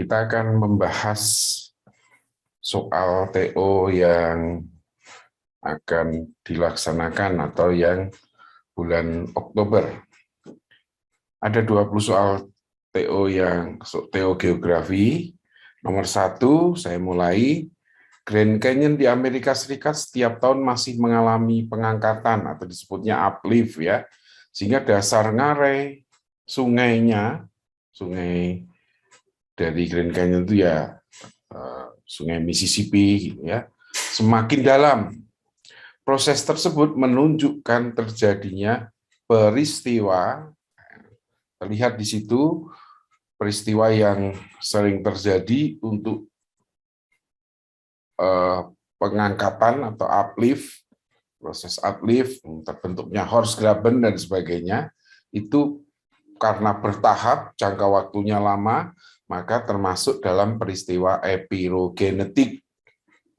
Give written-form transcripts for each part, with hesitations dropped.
Kita akan membahas soal TO yang akan dilaksanakan atau yang bulan Oktober. Ada 20 soal TO yang TO geografi. Nomor 1, saya mulai. Grand Canyon di Amerika Serikat setiap tahun masih mengalami pengangkatan atau disebutnya uplift ya. Sehingga dasar ngarai sungainya, sungai dari Grand Canyon itu ya Sungai Mississippi ya, semakin dalam. Proses tersebut menunjukkan terjadinya peristiwa, terlihat di situ peristiwa yang sering terjadi untuk pengangkatan atau uplift, proses uplift, terbentuknya horse graben dan sebagainya, itu karena bertahap, jangka waktunya lama, maka termasuk dalam peristiwa epirogenetik.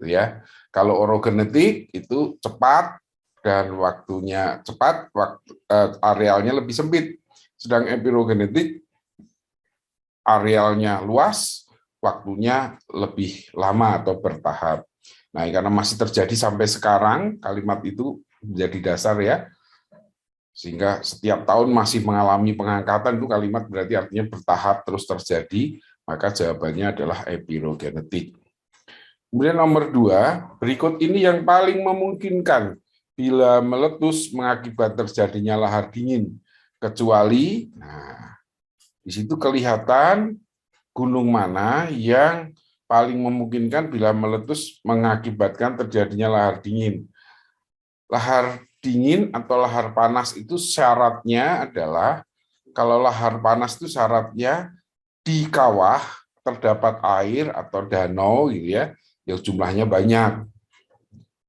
Ya, kalau orogenetik itu cepat dan waktunya cepat, arealnya lebih sempit. Sedang epirogenetik arealnya luas, waktunya lebih lama atau bertahap. Nah, karena masih terjadi sampai sekarang, kalimat itu menjadi dasar ya. Sehingga setiap tahun masih mengalami pengangkatan, itu kalimat berarti artinya bertahap terus terjadi, maka jawabannya adalah epirogenetik. Kemudian nomor 2, berikut ini yang paling memungkinkan bila meletus mengakibat terjadinya lahar dingin, kecuali, nah, di situ kelihatan gunung mana yang paling memungkinkan bila meletus mengakibatkan terjadinya lahar dingin. Lahar dingin atau lahar panas itu syaratnya adalah, kalau lahar panas itu syaratnya di kawah terdapat air atau danau gitu ya, yang jumlahnya banyak.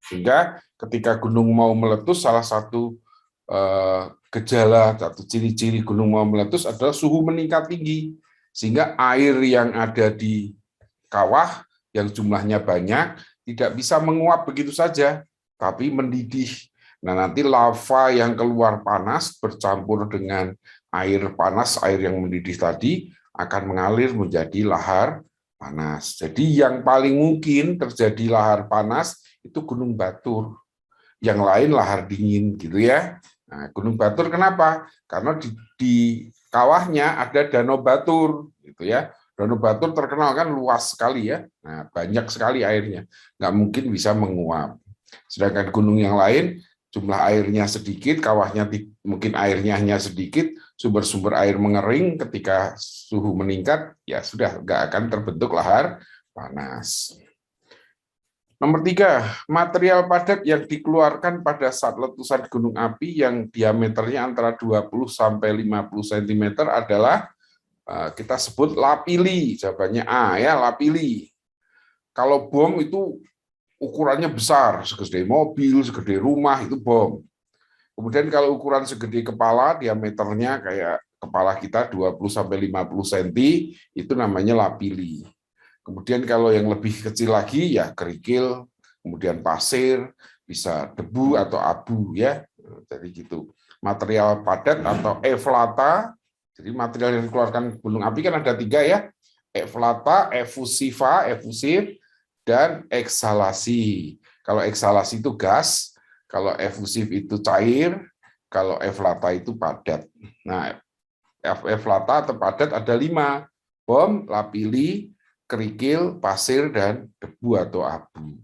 Sehingga ketika gunung mau meletus, salah satu gejala atau ciri-ciri gunung mau meletus adalah suhu meningkat tinggi. Sehingga air yang ada di kawah yang jumlahnya banyak tidak bisa menguap begitu saja, tapi mendidih. Nah, nanti lava yang keluar panas bercampur dengan air panas, air yang mendidih tadi akan mengalir menjadi lahar panas. Jadi yang paling mungkin terjadi lahar panas itu Gunung Batur. Yang lain lahar dingin gitu ya. Nah, Gunung Batur kenapa? Karena di kawahnya ada Danau Batur gitu ya. Danau Batur terkenal kan luas sekali ya. Nah, banyak sekali airnya. Nggak mungkin bisa menguap. Sedangkan gunung yang lain jumlah airnya sedikit, kawahnya mungkin airnya hanya sedikit, sumber-sumber air mengering, ketika suhu meningkat, ya sudah nggak akan terbentuk lahar panas. Nomor 3, material padat yang dikeluarkan pada saat letusan gunung api yang diameternya antara 20 sampai 50 cm adalah kita sebut lapili. Jawabannya A ya, lapili. Kalau bom itu ukurannya besar, segede mobil, segede rumah, itu bom. Kemudian kalau ukuran segede kepala, diameternya kayak kepala kita 20 sampai 50 cm, itu namanya lapili. Kemudian kalau yang lebih kecil lagi ya kerikil, kemudian pasir, bisa debu atau abu ya. Jadi gitu. Material padat atau eflata. Jadi material yang dikeluarkan gunung api kan ada 3 ya. Eflata, efusiva, efusif, dan eksalasi. Kalau eksalasi itu gas, kalau efusif itu cair, kalau eflata itu padat. Nah, eflata atau padat ada 5. Bom, lapili, kerikil, pasir, dan debu atau abu.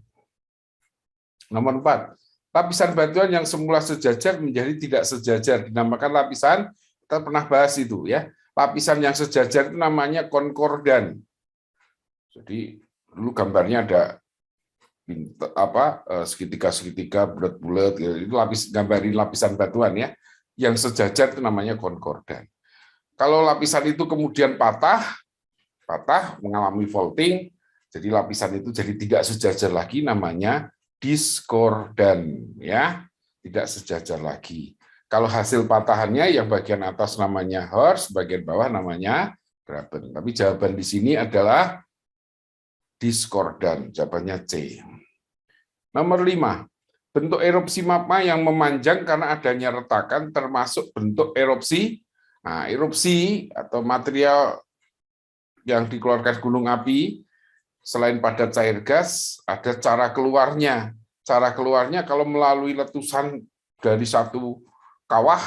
Nomor 4, lapisan batuan yang semula sejajar menjadi tidak sejajar, dinamakan lapisan, kita pernah bahas itu ya. Lapisan yang sejajar itu namanya konkordan. Jadi dulu gambarnya ada segitiga-segitiga bulat-bulat, itu gambarin lapisan batuan ya. Yang sejajar itu namanya konkordan. Kalau lapisan itu kemudian patah mengalami faulting, jadi lapisan itu jadi tidak sejajar lagi, namanya diskordan ya, tidak sejajar lagi. Kalau hasil patahannya yang bagian atas namanya horst, bagian bawah namanya graben. Tapi jawaban di sini adalah diskordan, jawabannya C. Nomor 5, bentuk erupsi magma yang memanjang karena adanya retakan termasuk bentuk erupsi. Nah, erupsi atau material yang dikeluarkan gunung api, selain padat cair gas, ada cara keluarnya. Cara keluarnya kalau melalui letusan dari satu kawah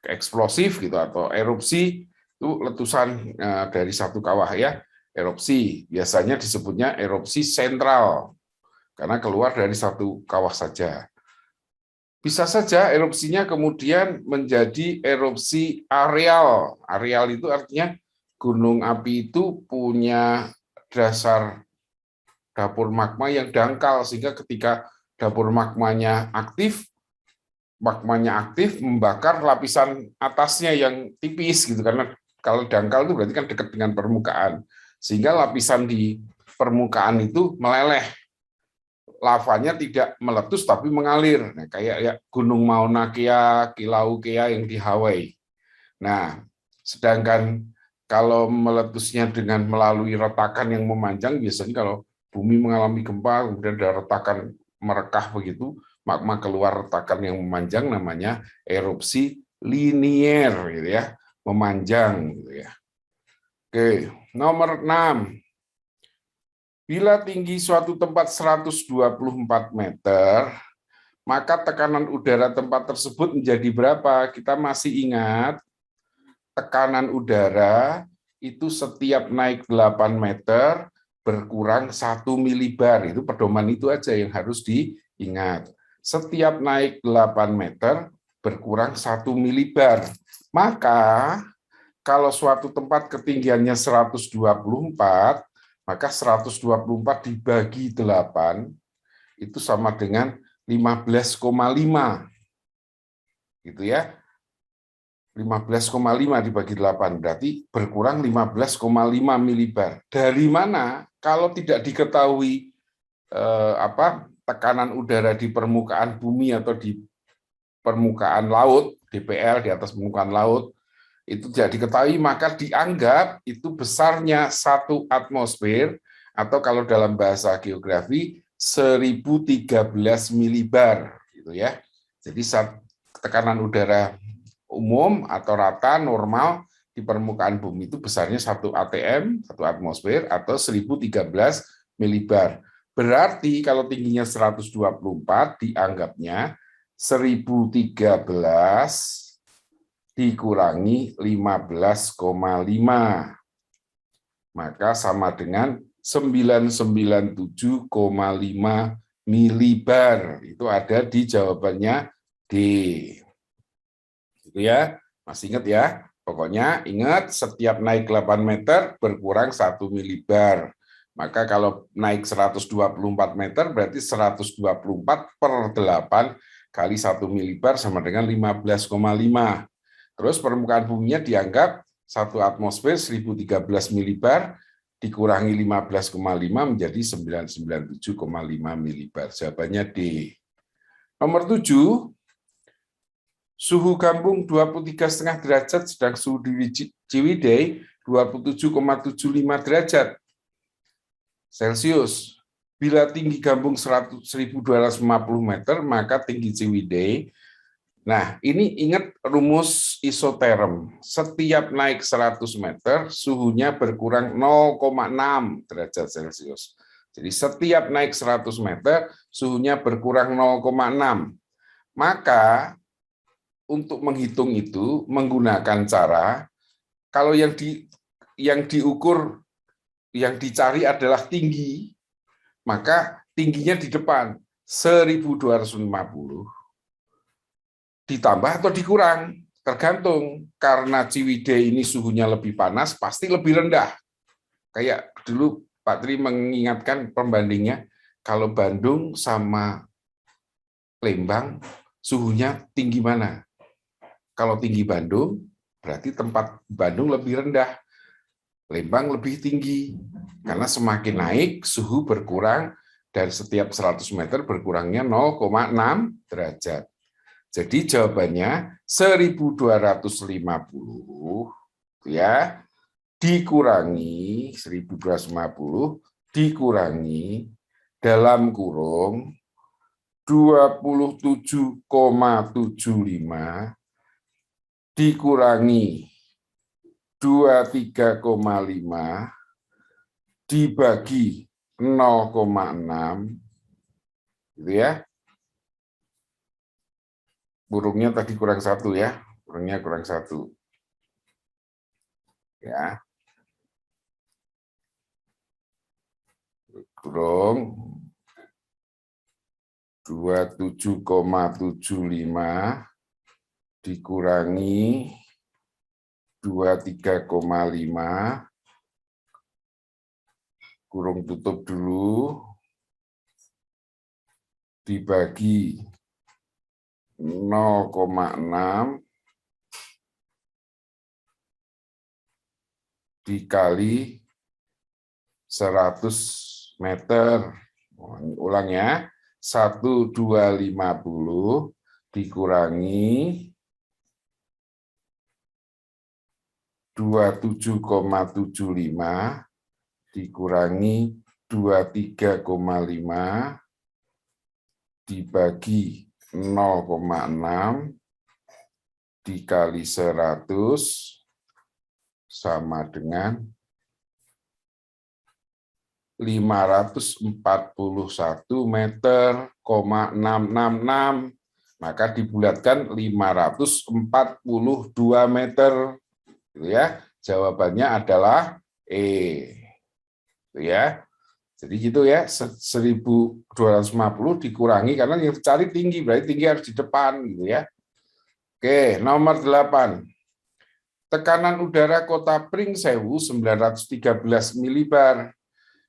eksplosif gitu atau erupsi, itu letusan dari satu kawah ya, erupsi. Biasanya disebutnya erupsi sentral karena keluar dari satu kawah saja. Bisa saja erupsinya kemudian menjadi erupsi areal. Areal itu artinya gunung api itu punya dasar dapur magma yang dangkal, sehingga ketika dapur magmanya aktif membakar lapisan atasnya yang tipis gitu, karena kalau dangkal itu berarti kan dekat dengan permukaan, sehingga lapisan di permukaan itu meleleh, lavanya tidak meletus tapi mengalir. Nah, kayak ya Gunung Mauna Kea, Kilauea Kea yang di Hawaii. Nah, sedangkan kalau meletusnya dengan melalui retakan yang memanjang, biasanya kalau bumi mengalami gempa, kemudian ada retakan merekah begitu, magma keluar retakan yang memanjang, namanya erupsi linier, gitu ya, memanjang. Gitu ya. Oke, nomor 6. Bila tinggi suatu tempat 124 meter, maka tekanan udara tempat tersebut menjadi berapa? Kita masih ingat, tekanan udara itu setiap naik 8 meter berkurang 1 milibar. Itu pedoman itu aja yang harus diingat. Setiap naik 8 meter berkurang 1 milibar. Maka kalau suatu tempat ketinggiannya 124, maka 124 dibagi 8 itu sama dengan 15,5. Gitu ya. 15,5 dibagi 8 berarti berkurang 15,5 milibar. Dari mana? Kalau tidak diketahui tekanan udara di permukaan bumi atau di permukaan laut, DPL di atas permukaan laut, itu tidak diketahui, maka dianggap itu besarnya 1 atmosfer, atau kalau dalam bahasa geografi 1013 milibar, gitu ya. Jadi tekanan udara umum atau rata normal di permukaan bumi itu besarnya 1 atm, 1 atmosfer, atau 1013 milibar. Berarti kalau tingginya 124 dianggapnya 1013 dikurangi 15,5, maka sama dengan 997,5 milibar. Itu ada di jawabannya D. Gitu ya, masih ingat ya? Pokoknya ingat, setiap naik 8 meter berkurang 1 milibar. Maka kalau naik 124 meter berarti 124 per 8 kali 1 milibar sama dengan 15,5. Terus permukaan buminya dianggap 1 atmosfer 1013 milibar dikurangi 15,5 menjadi 997,5 milibar. Jawabannya D. Nomor 7, suhu Gambung 23,5 derajat, sedang suhu di Ciwidey 27,75 derajat Celcius. Bila tinggi Gambung 1.250 meter, maka tinggi Ciwidey. Nah, ini ingat rumus isoterm. Setiap naik 100 meter, suhunya berkurang 0,6 derajat Celcius. Jadi setiap naik 100 meter, suhunya berkurang 0,6. Maka untuk menghitung itu menggunakan cara, kalau yang diukur, yang dicari adalah tinggi, maka tingginya di depan 1250 ditambah atau dikurang, tergantung. Karena Ciwidey ini suhunya lebih panas, pasti lebih rendah. Kayak dulu Pak Tri mengingatkan pembandingnya, kalau Bandung sama Lembang suhunya tinggi mana? Kalau tinggi Bandung, berarti tempat Bandung lebih rendah. Lembang lebih tinggi. Karena semakin naik, suhu berkurang, dari setiap 100 meter berkurangnya 0,6 derajat. Jadi jawabannya 1250 ya, dikurangi 1250 dikurangi dalam kurung 27,75 dikurangi 23,5 dibagi 0,6, gitu ya. Burungnya tadi kurang 1 ya, burungnya kurang 1. Ya. Kurung 27,75 dikurangi 23,5, kurung tutup dulu, dibagi 0,6 dikali 100 meter. Ulang ya, 1,250 dikurangi 27,75 dikurangi 23,5 dibagi 0,6 dikali 100 sama dengan 541 meter, 666. Maka dibulatkan 542 meter. Gitu ya. Jawabannya adalah E. Gitu ya. Jadi gitu ya, 1.250 dikurangi, karena yang dicari tinggi, berarti tinggi harus di depan. Gitu ya. Oke, nomor 8. Tekanan udara Kota Pringsewu 913 milibar.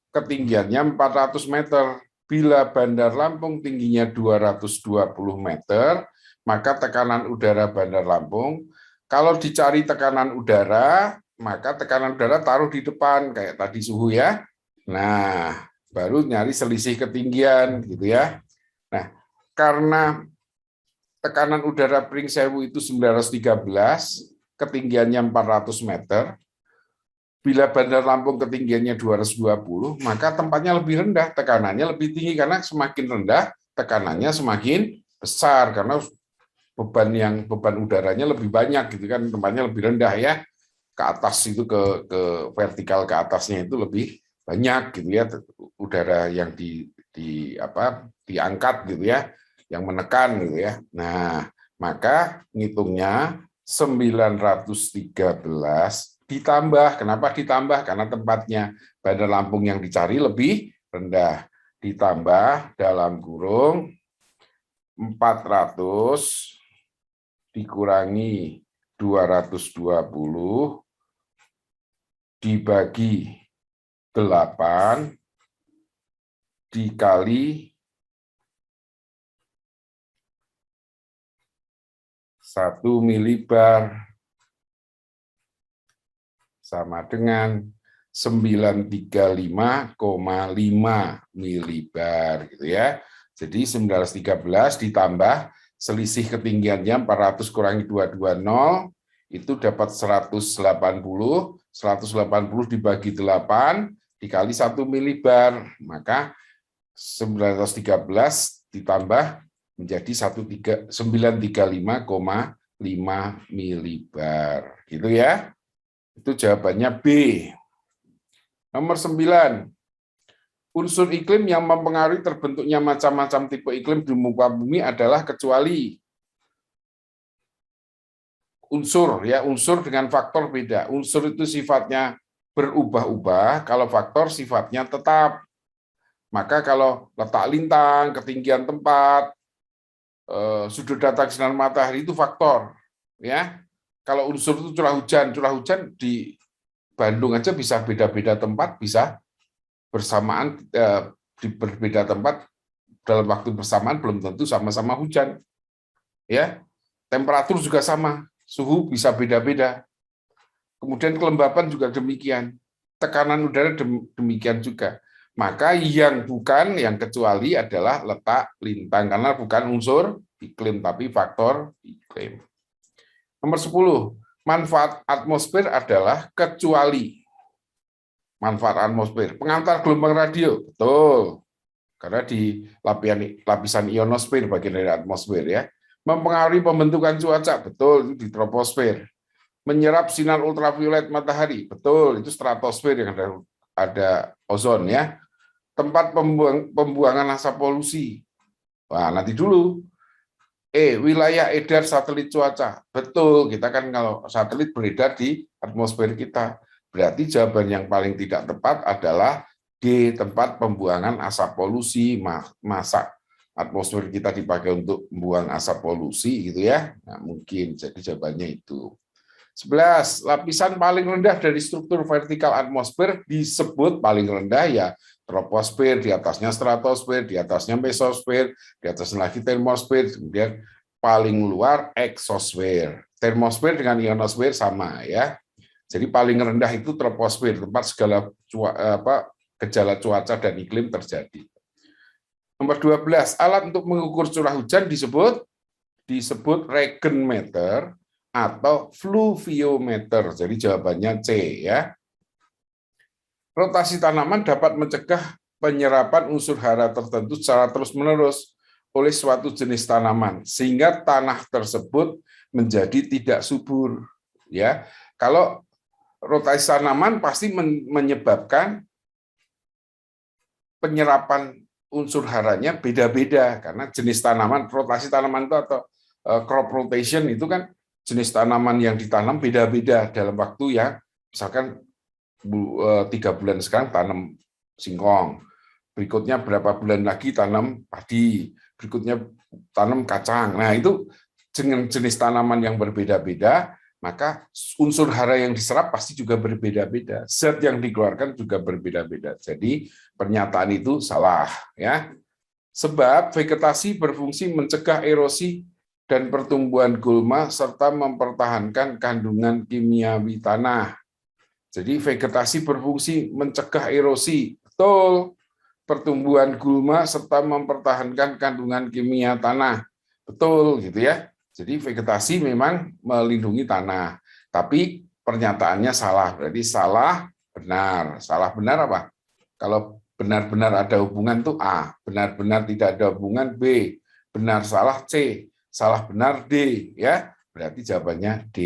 Ketinggiannya 400 meter. Bila Bandar Lampung tingginya 220 meter, maka tekanan udara Bandar Lampung, kalau dicari tekanan udara, maka tekanan udara taruh di depan, kayak tadi suhu ya. Nah, baru nyari selisih ketinggian, gitu ya. Nah, karena tekanan udara Pringsewu itu 913, ketinggiannya 400 meter, bila Bandar Lampung ketinggiannya 220, maka tempatnya lebih rendah, tekanannya lebih tinggi, karena semakin rendah, tekanannya semakin besar, karena beban udaranya lebih banyak, gitu kan, tempatnya lebih rendah ya, ke atas itu ke vertikal ke atasnya itu lebih banyak, gitu ya, udara yang diangkat, gitu ya, yang menekan, gitu ya. Nah, maka ngitungnya 913 ditambah. Kenapa ditambah? Karena tempatnya Bandar Lampung yang dicari lebih rendah. Ditambah dalam kurung 400 dikurangi 220 dibagi 8 dikali 1 milibar sama dengan 935,5 milibar, gitu ya. Jadi 913 ditambah selisih ketinggiannya 400 kurangi 220 itu dapat 180. 180 dibagi 8 dikali 1 milibar, maka 913 ditambah menjadi 935,5 milibar, gitu ya. Itu jawabannya B. Nomor 9. Unsur iklim yang mempengaruhi terbentuknya macam-macam tipe iklim di muka bumi adalah kecuali. Unsur ya, unsur dengan faktor beda. Unsur itu sifatnya berubah-ubah, kalau faktor sifatnya tetap. Maka kalau letak lintang, ketinggian tempat, sudut datang sinar matahari itu faktor, ya. Kalau unsur itu curah hujan di Bandung aja bisa beda-beda tempat, bisa bersamaan di berbeda tempat dalam waktu bersamaan, belum tentu sama-sama hujan. Ya, temperatur juga sama, suhu bisa beda-beda. Kemudian kelembapan juga demikian, tekanan udara demikian juga. Maka yang bukan, yang kecuali adalah letak lintang, karena bukan unsur iklim, tapi faktor iklim. Nomor 10, manfaat atmosfer adalah kecuali. Manfaat atmosfer, pengantar gelombang radio, betul. Karena di lapisan ionosfer bagian dari atmosfer ya. Mempengaruhi pembentukan cuaca, betul, itu di troposfer. menyerap sinar ultraviolet matahari. Betul, itu stratosfer yang ada ozon ya. Tempat pembuangan asap polusi. Wah, nanti dulu. Wilayah edar satelit cuaca. Betul, kita kan kalau satelit beredar di atmosfer kita. Berarti jawaban yang paling tidak tepat adalah D, tempat pembuangan asap polusi. Masa atmosfer kita dipakai untuk membuang asap polusi gitu ya? Nah, mungkin, jadi jawabannya itu. 11. Lapisan paling rendah dari struktur vertikal atmosfer disebut paling rendah ya troposfer, di atasnya stratosfer, di atasnya mesosfer, di atasnya lagi termosfer, kemudian paling luar eksosfer. Termosfer dengan ionosfer sama ya. Jadi paling rendah itu troposfer, tempat segala gejala cuaca dan iklim terjadi. Nomor 12, alat untuk mengukur curah hujan disebut regenmeter atau fluviometer. Jadi jawabannya C ya. Rotasi tanaman dapat mencegah penyerapan unsur hara tertentu secara terus-menerus oleh suatu jenis tanaman sehingga tanah tersebut menjadi tidak subur ya. Kalau rotasi tanaman pasti menyebabkan penyerapan unsur haranya beda-beda karena jenis tanaman, rotasi tanaman itu atau crop rotation itu kan jenis tanaman yang ditanam beda-beda dalam waktu yang misalkan 3 bulan sekarang tanam singkong, berikutnya berapa bulan lagi tanam padi, berikutnya tanam kacang. Nah itu dengan jenis tanaman yang berbeda-beda, maka unsur hara yang diserap pasti juga berbeda-beda, zat yang dikeluarkan juga berbeda-beda. Jadi pernyataan itu salah ya. Sebab vegetasi berfungsi mencegah erosi dan pertumbuhan gulma serta mempertahankan kandungan kimiawi tanah. Jadi vegetasi berfungsi mencegah erosi, betul, pertumbuhan gulma serta mempertahankan kandungan kimia tanah, betul gitu ya. Jadi vegetasi memang melindungi tanah, tapi pernyataannya salah, berarti salah benar. Salah benar apa? Kalau benar-benar ada hubungan tuh A, benar-benar tidak ada hubungan B, benar salah C, salah benar D, ya. Berarti jawabannya D.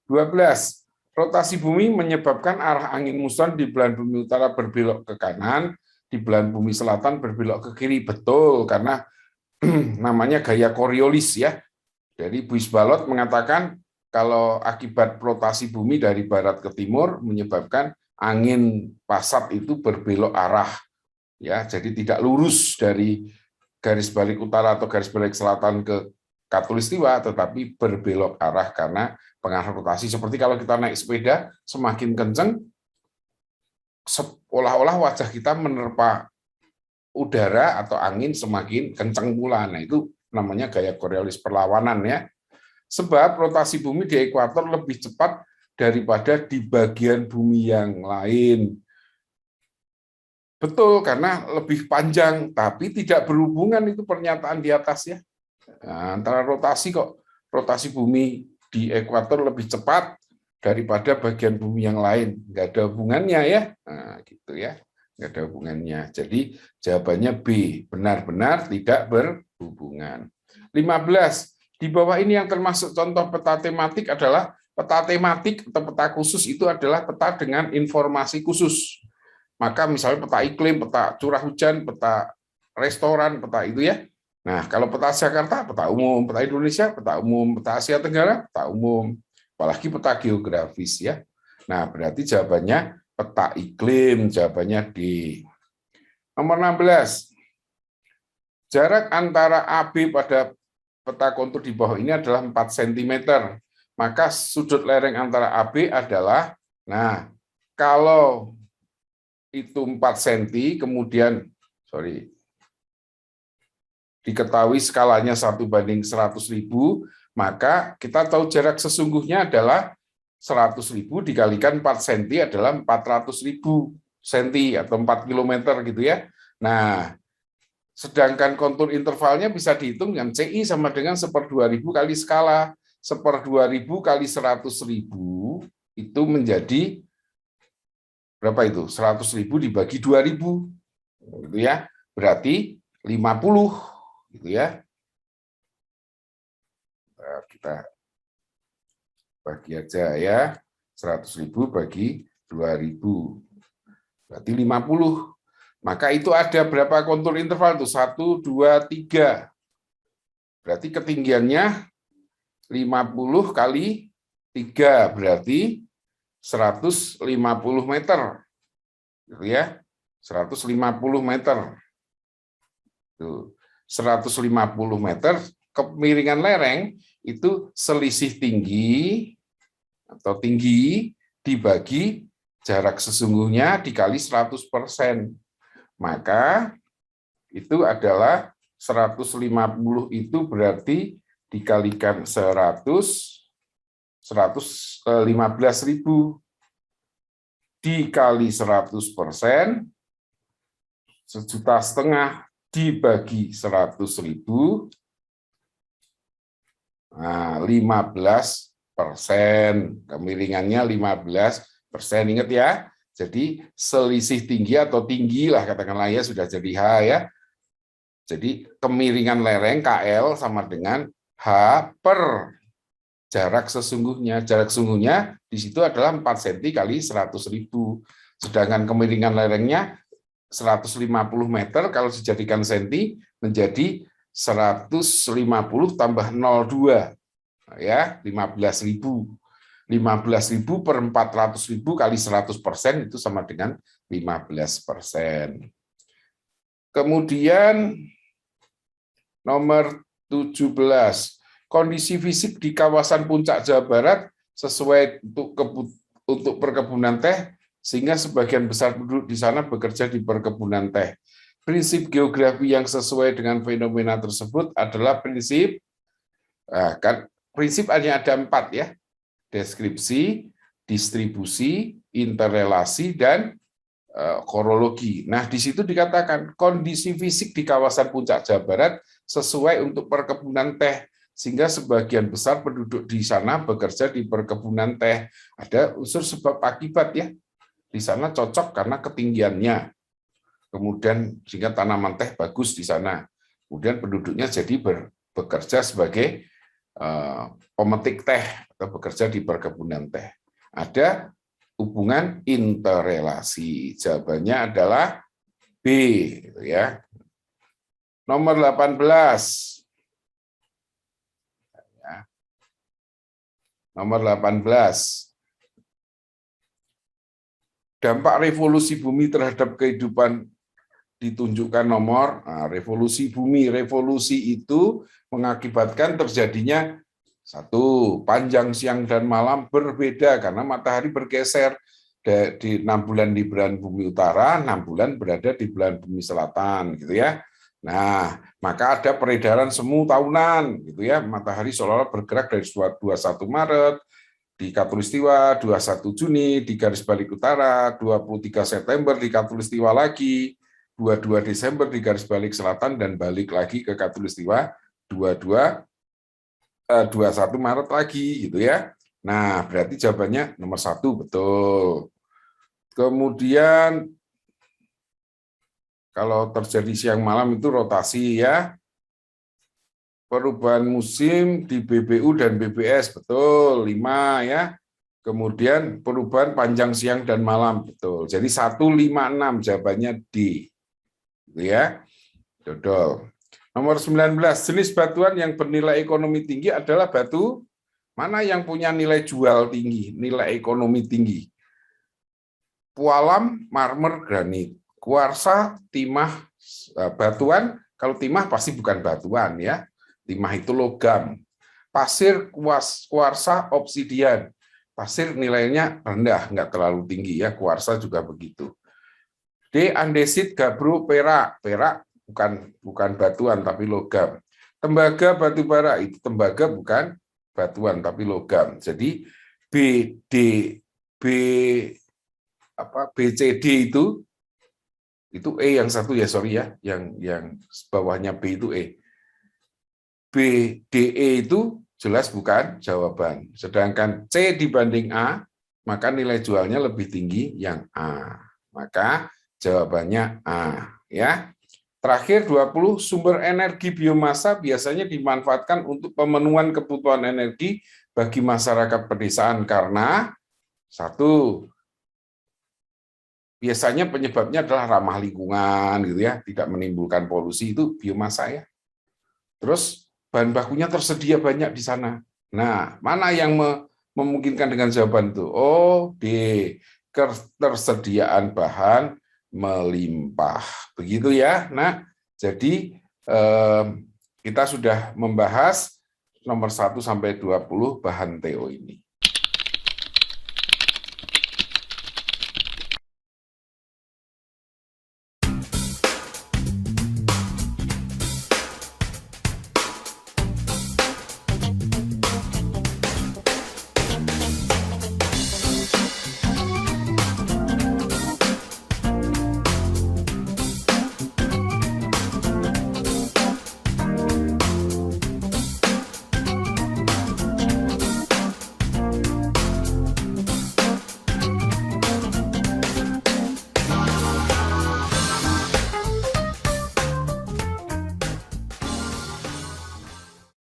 12. Rotasi bumi menyebabkan arah angin muson di belahan bumi utara berbelok ke kanan, di belahan bumi selatan berbelok ke kiri. Betul, karena namanya gaya Coriolis ya. Jadi Buys-Ballot mengatakan kalau akibat rotasi bumi dari barat ke timur menyebabkan angin pasat itu berbelok arah. Ya, jadi tidak lurus dari garis balik utara atau garis balik selatan ke Khatulistiwa, tetapi berbelok arah karena pengaruh rotasi. Seperti kalau kita naik sepeda, semakin kenceng, seolah-olah wajah kita menerpa udara atau angin semakin kenceng pula. Nah, itu namanya gaya Coriolis perlawanan ya. Sebab rotasi bumi di ekuator lebih cepat daripada di bagian bumi yang lain. Betul, karena lebih panjang, tapi tidak berhubungan itu pernyataan di atas ya. Nah, antara rotasi bumi di ekuator lebih cepat daripada bagian bumi yang lain, nggak ada hubungannya ya, nah, gitu ya, nggak ada hubungannya. Jadi jawabannya B, benar-benar tidak berhubungan. 15. Di bawah ini yang termasuk contoh peta tematik adalah peta tematik atau peta khusus itu adalah peta dengan informasi khusus. Maka misalnya peta iklim, peta curah hujan, peta restoran, peta itu ya. Nah, kalau peta Jakarta, peta umum, peta Indonesia, peta umum, peta Asia Tenggara, peta umum, apalagi peta geografis ya. Nah, berarti jawabannya peta iklim, jawabannya D. Nomor 16. Jarak antara AB pada peta kontur di bawah ini adalah 4 cm. Maka sudut lereng antara AB adalah, nah, kalau itu 4 cm, kemudian, diketahui skalanya 1/100.000, maka kita tahu jarak sesungguhnya adalah 100.000 dikalikan 4 cm adalah 400.000 cm atau 4 km gitu ya. Nah, sedangkan kontur intervalnya bisa dihitung dengan CI sama dengan 1/2000 kali skala. 1/2000 kali 100.000 itu menjadi berapa itu? 100.000 dibagi 2.000. Gitu ya. Berarti 50 gitu ya. Nah, kita Bagi aja ya. 100.000 bagi 2.000. Berarti 50. Maka itu ada berapa kontur interval tuh? 1, 2, 3. Berarti ketinggiannya 50 kali 3, berarti 150 meter. Gitu ya. 150 meter. Tuh. 150 meter, kemiringan lereng itu selisih tinggi atau tinggi dibagi jarak sesungguhnya dikali 100%. Maka itu adalah 150 itu berarti dikalikan 115.000 dikali 100%, 1,5 juta dibagi 100.000, nah 15%, kemiringannya 15%, ingat ya. Jadi selisih tinggi atau tinggi lah katakanlah ya, sudah jadi H ya. Jadi kemiringan lereng KL sama dengan H per jarak sesungguhnya. Jarak sesungguhnya di situ adalah 4 cm kali 100.000. Sedangkan kemiringan lerengnya 150 meter, kalau dijadikan senti menjadi 150 tambah 0,2 ya, 15.000. 15.000 per 400.000 kali 100% itu sama dengan 15%. Kemudian nomor 17, kondisi fisik di kawasan Puncak Jawa Barat sesuai untuk perkebunan teh, sehingga sebagian besar penduduk di sana bekerja di perkebunan teh. Prinsip geografi yang sesuai dengan fenomena tersebut adalah prinsip, prinsip hanya ada 4 ya, deskripsi, distribusi, interrelasi, dan korologi. Nah, di situ dikatakan kondisi fisik di kawasan Puncak Jawa Barat sesuai untuk perkebunan teh, sehingga sebagian besar penduduk di sana bekerja di perkebunan teh. Ada unsur sebab akibat ya. Di sana cocok karena ketinggiannya. Kemudian sehingga tanaman teh bagus di sana. Kemudian penduduknya jadi bekerja sebagai pemetik teh atau bekerja di perkebunan teh. Ada hubungan interrelasi. Jawabannya adalah B, gitu ya. Nomor 18. Nomor 18. Dampak revolusi bumi terhadap kehidupan ditunjukkan nomor revolusi bumi. Revolusi itu mengakibatkan terjadinya satu, panjang siang dan malam berbeda karena matahari bergeser di 6 bulan di belahan bumi utara, 6 bulan berada di belahan bumi selatan, gitu ya. Nah, maka ada peredaran semu tahunan, gitu ya. Matahari seolah-olah bergerak dari 21 Maret di Khatulistiwa, 21 Juni di garis balik utara, 23 September di Khatulistiwa lagi, 22 Desember di garis balik selatan, dan balik lagi ke Khatulistiwa 21 Maret lagi, gitu ya. Nah, berarti jawabannya nomor 1 betul. Kemudian kalau terjadi siang malam itu rotasi ya. Perubahan musim di BBU dan BBS, betul, 5 ya. Kemudian perubahan panjang siang dan malam, betul. Jadi 156 jawabannya D. Gitu ya. Dodol. Nomor 19, jenis batuan yang bernilai ekonomi tinggi adalah batu mana yang punya nilai jual tinggi, nilai ekonomi tinggi. Pualam, marmer, granit. Kuarsa, timah, batuan. Kalau timah pasti bukan batuan ya. Timah itu logam. Pasir, kuarsa, obsidian. Pasir nilainya rendah, nggak terlalu tinggi ya. Kuarsa juga begitu. D, andesit, gabbro, perak. Perak bukan batuan tapi logam. Tembaga, batu bara, itu tembaga bukan batuan tapi logam. Jadi B, D, B C, D itu E yang satu ya, sorry ya, yang bawahnya B itu E. B, D, E itu jelas bukan jawaban. Sedangkan C dibanding A, maka nilai jualnya lebih tinggi yang A. Maka jawabannya A. Ya. Terakhir 20, sumber energi biomasa biasanya dimanfaatkan untuk pemenuhan kebutuhan energi bagi masyarakat pedesaan karena satu, biasanya penyebabnya adalah ramah lingkungan gitu ya, tidak menimbulkan polusi, itu biomasa ya. Terus bahan bakunya tersedia banyak di sana. Nah, mana yang memungkinkan dengan jawaban itu? Oh, D, ketersediaan bahan melimpah. Begitu ya. Nah, jadi kita sudah membahas nomor 1 sampai 20 bahan TO ini.